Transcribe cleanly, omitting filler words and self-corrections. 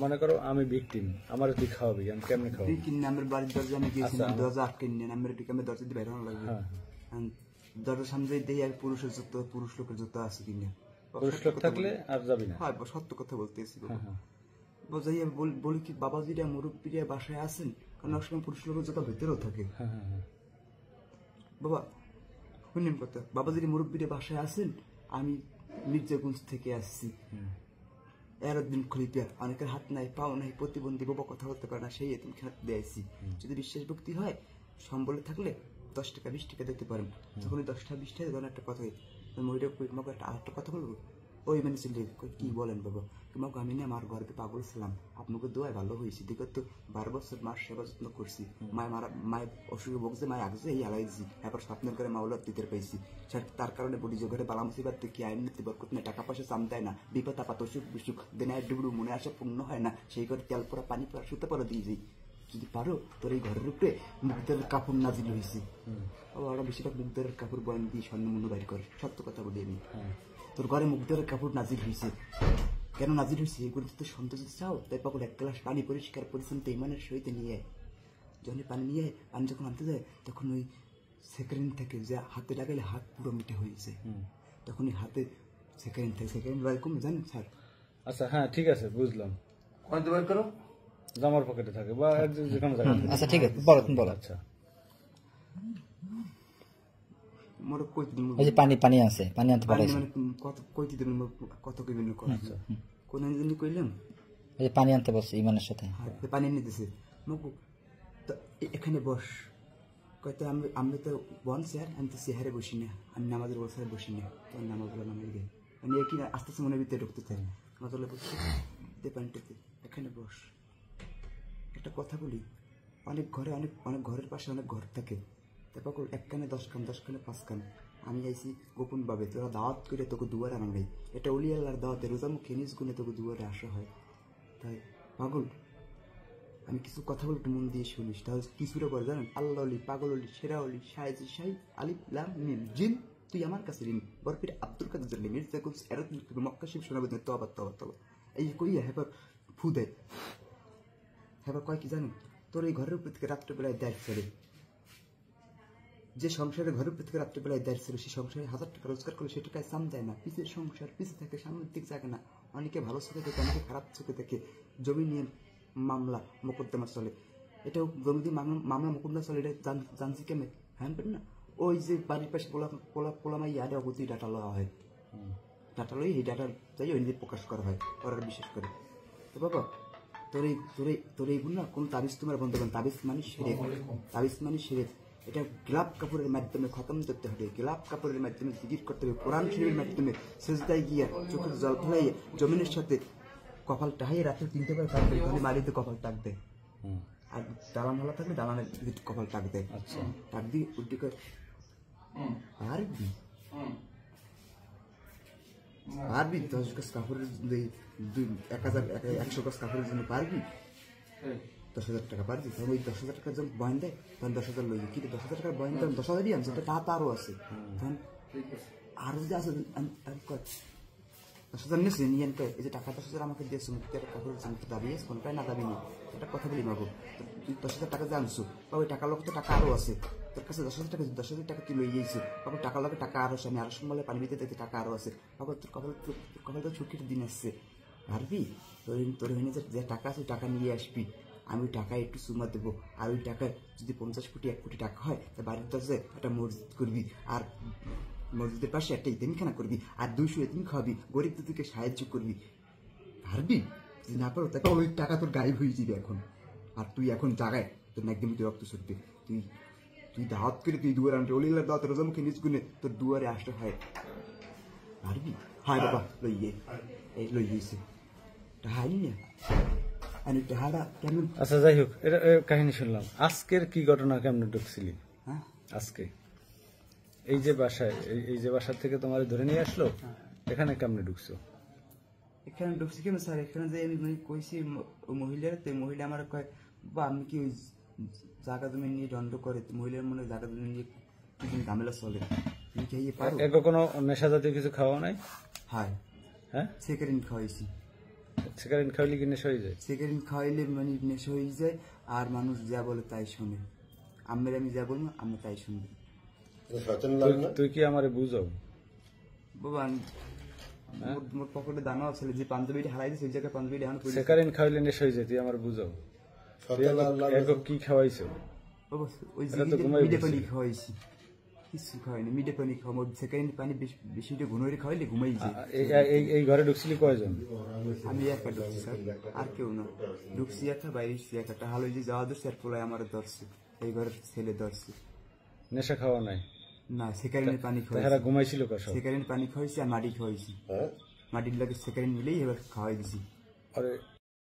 মনে করো আমি ভিকটিম, আমার তুই খাওয়াবি, আমি কেমনে খাওয়াবি? কিনে আমার বাড়ির দরজা আমি গিয়েছিলাম, দরজা আটকে নিয়ে আমার এদিকে আমি দরজা দিয়ে বেরোনো লাগবে, দরজার সামনে দিয়ে আর পুরুষের জুতো, পুরুষ লোকের জুতো আছে কিনে, পুরুষ লোক থাকলে আর যাবি না। হ্যাঁ সত্য কথা বলতেছি বোঝাই, বলি কি বাবাজিরা মুরব্বীরা বাসায় আছেন, কারণ অনেক সময় পুরুষ লোকের জুতো ভেতরেও থাকে। বাবা শুনেন কথা, বাবাজিরা মুরব্বীরা বাসায় আছেন, আমি মির্জাগঞ্জ থেকে আসছি, এরদিন খলিপিয়া, অনেকের হাত নাই পাও নাই, প্রতিবন্ধী, বাবা কথা বলতে পারে না, সেই এতিম হাত দিয়ে আসছি, যদি বিশ্বাস ভক্তি হয় সম্বলে থাকলে 10 টাকা 20 টাকা দিতে পারেন, যখন 10 টাকা 20 টাকা দেন একটা কথা, মহিলা আরেকটা কথা বলবো, ওই মানে ছিল কি বলেন বাবা, তোমাকে আমি না আমার ঘরে পাগল ছিলাম, আপনাকে দোয়ায় ভালো হয়েছি, দেখো তো 12 বছর মার সেবা যত্ন করছি, মায়ের অসুখে ভোগছে, মায় আগছে এই হালাইছি, এবার স্বপ্নের করে মাওলার দিতে পাইছি, তার কারণে বলি যে ঘরে বালা মুসিবাত কি আইন নিতে বরকত না, টাকা পয়সা চাম দেয় না, বিপদ আপদ অসুখ বিসুখ দিনায় ডুবড়ু মনে আসা পূর্ণ হয় না, সেই করে তেল পরা পানি পরা সুতে পরা দিয়ে যাই, যদি পারো তোর এই ঘরের উপরে মুখদের কাপড় নাজিল হয়েছি, ওরা বেশিরভাগ মুখদের কাপড় বয়ান দিয়ে স্বর্ণ মূল্য বাইর করে, সত্য কথা বলি আমি, তোর ঘরে মুখদের কাপড় নাজিল হয়েছে, কেন নাজিল হয়েছে এগুলো তো সন্তোষ চাও, তাই পাগল 1 গ্লাস পানি পরিষ্কার পরিচ্ছন্ন ইমানের সহিত নিয়ে, যখন পানি নিয়ে পানি যখন আনতে যায়, তখন ওই সেকেন্ড থেকে যে হাতে লাগাইলে হাত পুরো মিটে হয়েছে, তখন ওই হাতে সেকেন্ড থেকে সেকেন্ড এরকম জানেন স্যার? আচ্ছা হ্যাঁ ঠিক আছে বুঝলাম, কোনটা বের করো, জামার পকেটে থাকে বা যেখানে জায়গায়। আচ্ছা ঠিক আছে বলো, তুমি বলো। আচ্ছা মোর কই দিন, এই যে পানি পানি আছে, পানি আনতে পারে, মানে কত কই দিন, কত কইবেন কথা, কোন দিন কইলাম, এই যে পানি আনতে বসে ইমানের সাথে, হ্যাঁ পানি এনে দিছে, মকু তো এখানে বস, কইতে আমি তো বন স্যার, আমি তো চেহারে বসি না, আমি নামাজের বসায় বসি না, তো নামাজ বলা নামাজ গে আমি একই আস্তে আস্তে মনের ভিতরে ঢুকতে চাই, নামাজলে বসছি তে পানিটাতে, এখানে বস, একটা কথা বলি, অনেক ঘরে অনেক অনেক ঘরের পাশে অনেক ঘর থাকে, তারপর 1 কানে 10 কান 10 কানে 5 কান, আমি আইছি গোপন ভাবে, তোরা দাওয়াত করে তোকে দুয়ারে আনা নাই, এটা অলি আল্লাহর দাওয়াতে, রোজা মুখে নিজ গুণে তোকে দুয়ারে আসা হয়, তাই পাগল আমি কিছু কথা বলে একটু মন দিয়ে শুনিস, তাহলে কিছুটা করে জানেন, আল্লাহ অলি, পাগল অলি, সেরা অলি, শাহেজি শাহি, আলিফ লাম মিম জিন, তুই আমার কাছে ঋণ, বরফির আব্দুল কাদের মির্জা গুলস এরকম মক্কা শিব শোনাবে, তবা তবা তবা এই কইয়া হেবার ফু দেয়, হেবার কয় কি জানেন, তোর এই ঘরের উপর থেকে রাত্রেবেলায় দেয় ছেড়ে, যে সংসারে ঘরের উপর থেকে রাত্রেবেলায় দেয় ছেড়ে, সেই সংসারে 1000 টাকা রোজগার করলে সে টাকায় সাম দেয় না, পিছের সংসার পিছিয়ে থাকে, সামনের দিক জাগে না, অনেকে ভালো চোখে দেখে, অনেকে খারাপ চোখে দেখে, জমি নিয়ে মামলা মোকদ্দমা চলে, এটাও জমি দিয়ে মামলা মোকদ্দমা চলে, এটা জানছি কেমন হ্যাঁ না, ওই যে বাড়ির পাশে পোলামাই ইয়ারে অগতি ডাটা লওয়া হয়, ডাটা লই এই ডাটা যাই ওই নিজে প্রকাশ করা হয়, ওরা বিশ্বাস করে, তো বাবা তোর এইগুলো না কোনো তাবিজ তোমার বন্ধ করেন, তাবিজ মানে শিরক, তাবিজ মানে শিরক, এটা গোলাপ কাপড়ের মাধ্যমে খতম করতে হবে, গোলাপ কাপড়ের মাধ্যমে জিকির করতে হবে, কোরআন শরীফের মাধ্যমে সেজদায় গিয়া চোখের জল ফেলাইয়ে জমিনের সাথে কপাল টাহাই রাতে 3টা বার কাটবে, তাহলে মালিতে কপাল টাক দেয়, আর দালান ভালো থাকলে দালানের কপাল টাক দেয়, আচ্ছা টাক দিয়ে উল্টি করে পারবি পারবি 10 গজ কাপড়ের 100 গজ কাপড়ের জন্য পারবি, 10,000 টাকা পারবি, তখন ওই 10,000 টাকার যখন বয়ান দেয় তখন 10,000 লই, কিন্তু 10,000 টাকার বয়ান তখন 10,000ই আনছে, তা আরো আছে, তখন আরো যদি আছে 10,000 নিয়েছি নিয়ে এই যে টাকা 10,000 আমাকে দিয়েছো, মুক্তি একটা কাপড়ের জন্য দাবি আছে কোনটাই না দাবি নেই, একটা কথা বলি মাগো, তুই 10,000 টাকা যে আনছো, বা ওই টাকার লোক তো টাকা আরো আছে, তোর কাছে 10,000 টাকা তুই লই গিয়েছো, বাবা টাকার লোকের টাকা আরো আছে, আমি আরো সম্বলে পানি দিতে দেখি টাকা আরো আছে, বাবা তোর কপাল তো ছুটির দিন আসছে, পারবি তোর হইনে যে টাকা আছে টাকা নিয়ে আসবি, আমি ওই টাকায় একটু সুমা দেবো, আর ওই টাকায় যদি 50 কোটি 1 কোটি টাকা হয়, তা বাড়ির দরজায় একটা মসজিদ করবি, আর মসজিদের পাশে একটা ইতিমখানা করবি, আর 200 ইতিম খাওয়াবি, গরিব দুঃখীকে সাহায্য করবি, পারবি? যদি না পারো তাকে ওই টাকা তোর গায়েব হয়ে যাবে এখন, আর তুই এখন জায়গায় তোর একদম রক্ত ছুটবে, তুই দাওয়াত করে তুই দুয়ারে আনতে অলিলার দাওয়াত রোজামুখী নিজ গুনে তোর দুয়ারে আসতে হয়, পারবি? হায় বাবা লইয়ে এই লই গেছে হাই না। আচ্ছা যাই হোক, এটা কাহিনী শুনলাম, আজকের কি ঘটনা, কেমন ঢুকছিলি আজকে এই যে বাসায়, এই যে বাসা থেকে তোমার ধরে নিয়ে আসলো, এখানে কেমনে ঢুকছো? এখানে ঢুকছি কেন স্যার, এখানে যে আমি কইছি মহিলার, তো মহিলা আমার কয় বা আমি কি ওই জায়গা জমি নিয়ে দণ্ড করে, মহিলার মনে জায়গা জমি নিয়ে ঝামেলা চলে, কোনো নেশা জাতীয় কিছু খাওয়া নাই? হ্যাঁ হ্যাঁ সেকেন্ড খাওয়াইছি, সিগারেট খাইলে কি নেশা হয়ে যায়? সিগারেট খাওয়াইলে মানে নেশা হয়ে যায়, আর মানুষ যা বলে তাই শুনে। আমি যা বলবো আমি তাই শুনবো। তুই কি আমারে বুঝাও? বাবা মোর পকেটে দানা আছে, যে পাঞ্জাবিটা হারাই দিয়েছে ওই জায়গায় পাঞ্জাবিটা এখন পড়ে আছে। সিগারেট খাইলে নেশা হয়ে যায়, তুই আমার বুঝাও। একক কি খাওয়াইছো? বাবা ওই এটা তো জিনিসটা ঘুমাই মিডে বসে। পানি খাওয়াইছি, কিছু খাওয়াইনি। মিডে পানি খাওয়া, মোর সেকেন্ড পানি বেশিটা ঘুনোরে খাওয়াইলে ঘুমাই যায়। এই ঘরে ঢুকছিলি কয়জন? আমি একা ঢুকছি স্যার, আর কেউ না। ঢুকছি একা, বাইরে একটা হালো যে যাওয়া ধরছে, আর পোলায় আমার ধরছে, এই ঘরের ছেলে ধরছে। নেশা খাওয়া নাই? না, সেকারিনের পানি তাহারা খাওয়াইছি, ঘুমাইছিল কার সব? সেকারিন পানি খাওয়াইছি আর মাটি খাওয়াইছি। মাটির লাগে সেকারিন মিলেই এবার খাওয়াই দিছি। আরে